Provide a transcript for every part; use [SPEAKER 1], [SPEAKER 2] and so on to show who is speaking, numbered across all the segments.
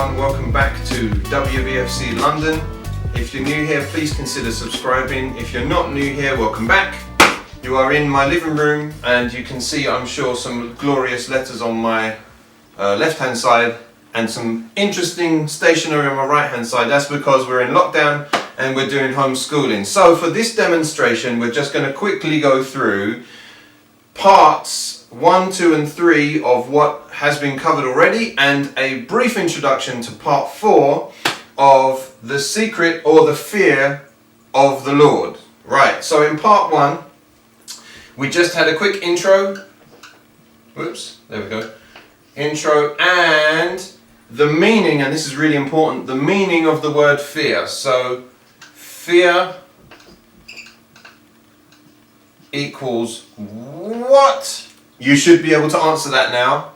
[SPEAKER 1] everyone, welcome back to WBFC London. If you're new here, please consider subscribing. If you're not new here, welcome back. You are in my living room and you can see, I'm sure, some glorious letters on my left hand side and some interesting stationery on my right hand side. That's because we're in lockdown and we're doing homeschooling. So for this demonstration, we're just going to quickly go through parts 1, 2 and 3 of what has been covered already, and a brief introduction to part 4 of the secret or the fear of the Lord. Right, so in part 1 we just had a quick intro. Whoops, there we go. Intro and the meaning, and this is really important, the meaning of the word fear. So fear equals what? You should be able to answer that now.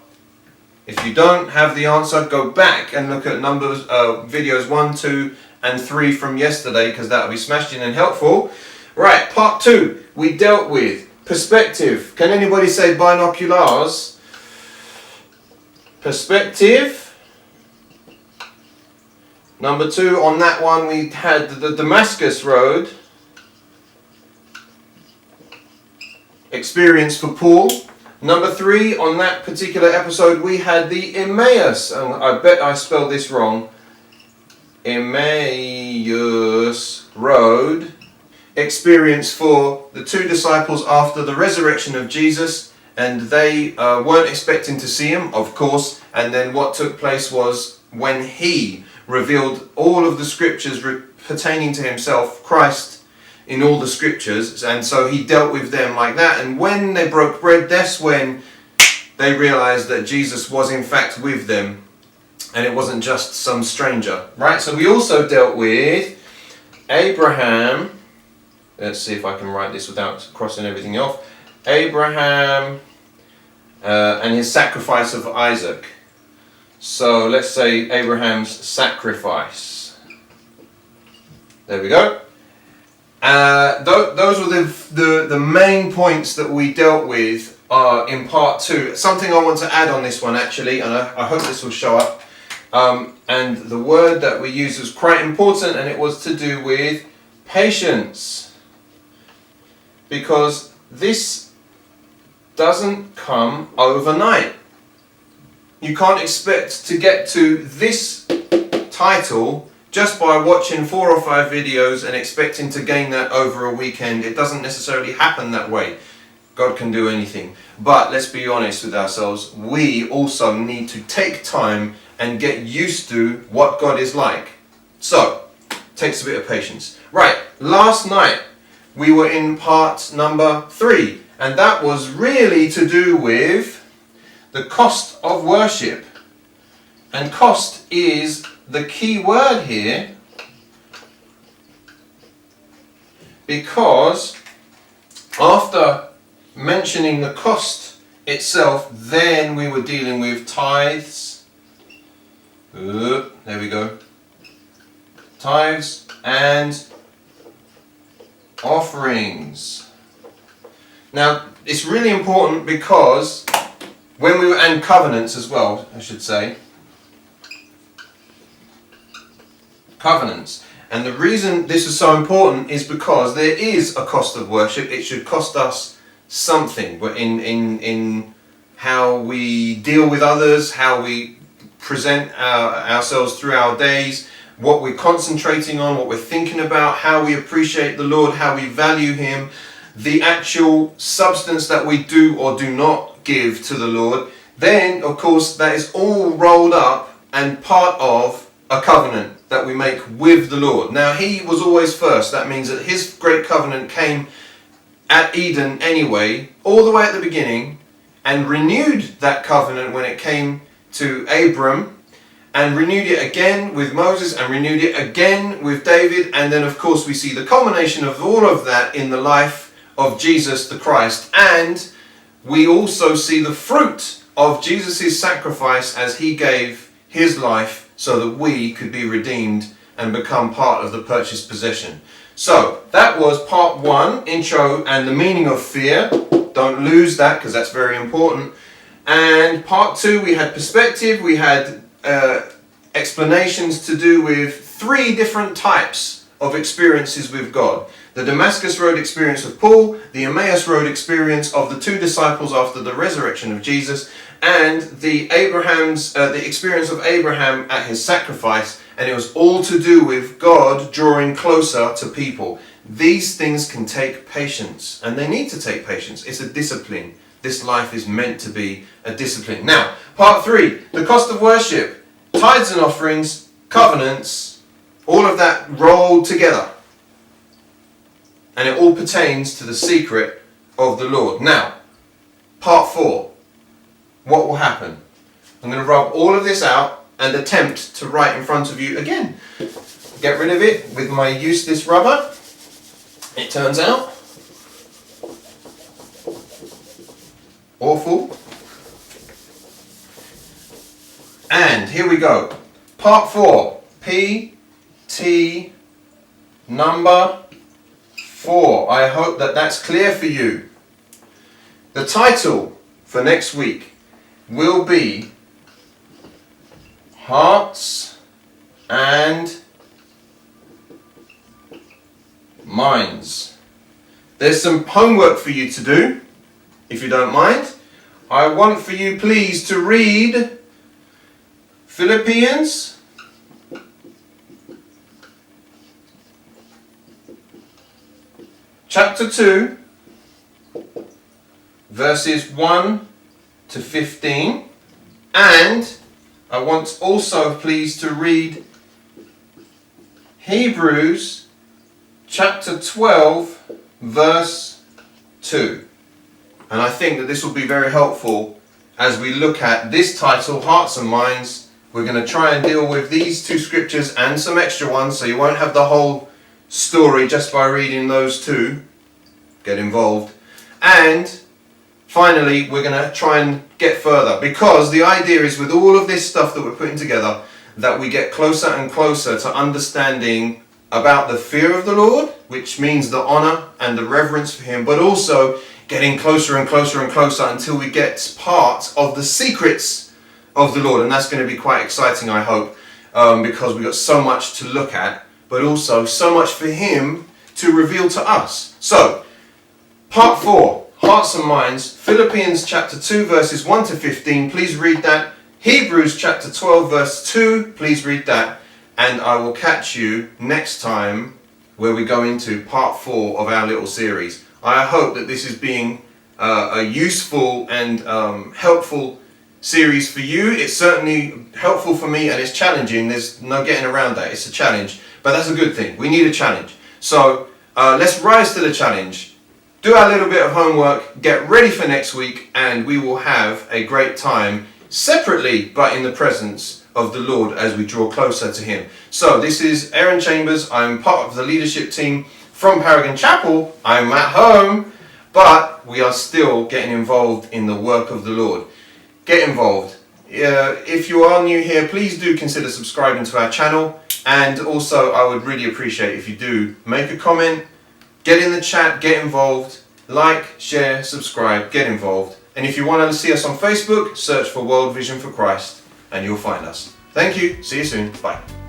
[SPEAKER 1] If you don't have the answer, go back and look at numbers, videos 1, 2 and 3 from yesterday, because that will be smashed in and helpful. Right, part 2, we dealt with perspective. Can anybody say binoculars? Perspective. Number 2, on that one we had the Damascus Road. Experience for Paul. Number 3, on that particular episode, we had the Emmaus, and I bet I spelled this wrong, Emmaus Road, experience for the 2 disciples after the resurrection of Jesus, and they weren't expecting to see him, of course, and then what took place was when he revealed all of the scriptures pertaining to himself, Christ, in all the scriptures, and so he dealt with them like that. And when they broke bread, that's when they realized that Jesus was in fact with them and it wasn't just some stranger. Right, so we also dealt with Abraham. Let's see if I can write this without crossing everything off. Abraham and his sacrifice of Isaac. So let's say Abraham's sacrifice. There we go. Those were the main points that we dealt with in part 2. Something I want to add on this one actually, and I hope this will show up. And the word that we used was quite important, and it was to do with patience. Because this doesn't come overnight. You can't expect to get to this title just by watching 4 or 5 videos and expecting to gain that over a weekend. It doesn't necessarily happen that way. God can do anything. But let's be honest with ourselves. We also need to take time and get used to what God is like. So, takes a bit of patience. Right, last night we were in part number 3. And that was really to do with the cost of worship. And cost is the key word here, because after mentioning the cost itself, then we were dealing with tithes. There we go. Tithes and offerings. Now, it's really important because when we were, and covenants as well, I should say. Covenants. And the reason this is so important is because there is a cost of worship. It should cost us something, but in how we deal with others, how we present ourselves through our days, what we're concentrating on, what we're thinking about, how we appreciate the Lord, how we value him, the actual substance that we do or do not give to the Lord. Then of course that is all rolled up and part of a covenant that we make with the Lord. Now, he was always first. That means that his great covenant came at Eden anyway, all the way at the beginning, and renewed that covenant when it came to Abram, and renewed it again with Moses, and renewed it again with David. And then of course we see the culmination of all of that in the life of Jesus the Christ. And we also see the fruit of Jesus' sacrifice as he gave his life so that we could be redeemed and become part of the purchased possession. So that was part 1, intro and the meaning of fear. Don't lose that because that's very important. And part 2, we had perspective, we had explanations to do with 3 different types of experiences with God. The Damascus Road experience of Paul, the Emmaus Road experience of the 2 disciples after the resurrection of Jesus, and the experience of Abraham at his sacrifice, and it was all to do with God drawing closer to people. These things can take patience, and they need to take patience. It's a discipline. This life is meant to be a discipline. Now, part 3, the cost of worship, tithes and offerings, covenants, all of that rolled together. And it all pertains to the secret of the Lord. Now, part 4, what will happen? I'm going to rub all of this out and attempt to write in front of you again. Get rid of it with my useless rubber. It turns out awful. And here we go. Part 4. PT number 4. I hope that that's clear for you. The title for next week will be Hearts and Minds. There's some homework for you to do, if you don't mind. I want for you please to read Philippians chapter 2 verses 1 to 15, and I want also please to read Hebrews chapter 12 verse 2. And I think that this will be very helpful as we look at this title, Hearts and Minds. We're going to try and deal with these 2 scriptures and some extra ones, so you won't have the whole story just by reading those 2. Get involved. And finally, we're going to try and get further, because the idea is with all of this stuff that we're putting together, that we get closer and closer to understanding about the fear of the Lord, which means the honor and the reverence for Him, but also getting closer and closer and closer until we get part of the secrets of the Lord. And that's going to be quite exciting, I hope, because we've got so much to look at, but also so much for Him to reveal to us. So, part 4, Hearts and Minds, Philippians chapter 2 verses 1 to 15, please read that. Hebrews chapter 12 verse 2, please read that. And I will catch you next time where we go into part 4 of our little series. I hope that this is being a useful and helpful series for you. It's certainly helpful for me, and it's challenging. There's no getting around that. It's a challenge, but that's a good thing. We need a challenge. So let's rise to the challenge. Do our little bit of homework, get ready for next week, and we will have a great time separately, but in the presence of the Lord as we draw closer to Him. So this is Aaron Chambers. I'm part of the leadership team from Paragon Chapel. I'm at home, but we are still getting involved in the work of the Lord. Get involved. If you are new here, please do consider subscribing to our channel, and also I would really appreciate if you do make a comment, get in the chat, get involved, like, share, subscribe, get involved. And if you want to see us on Facebook, search for World Vision for Christ and you'll find us. Thank you. See you soon. Bye.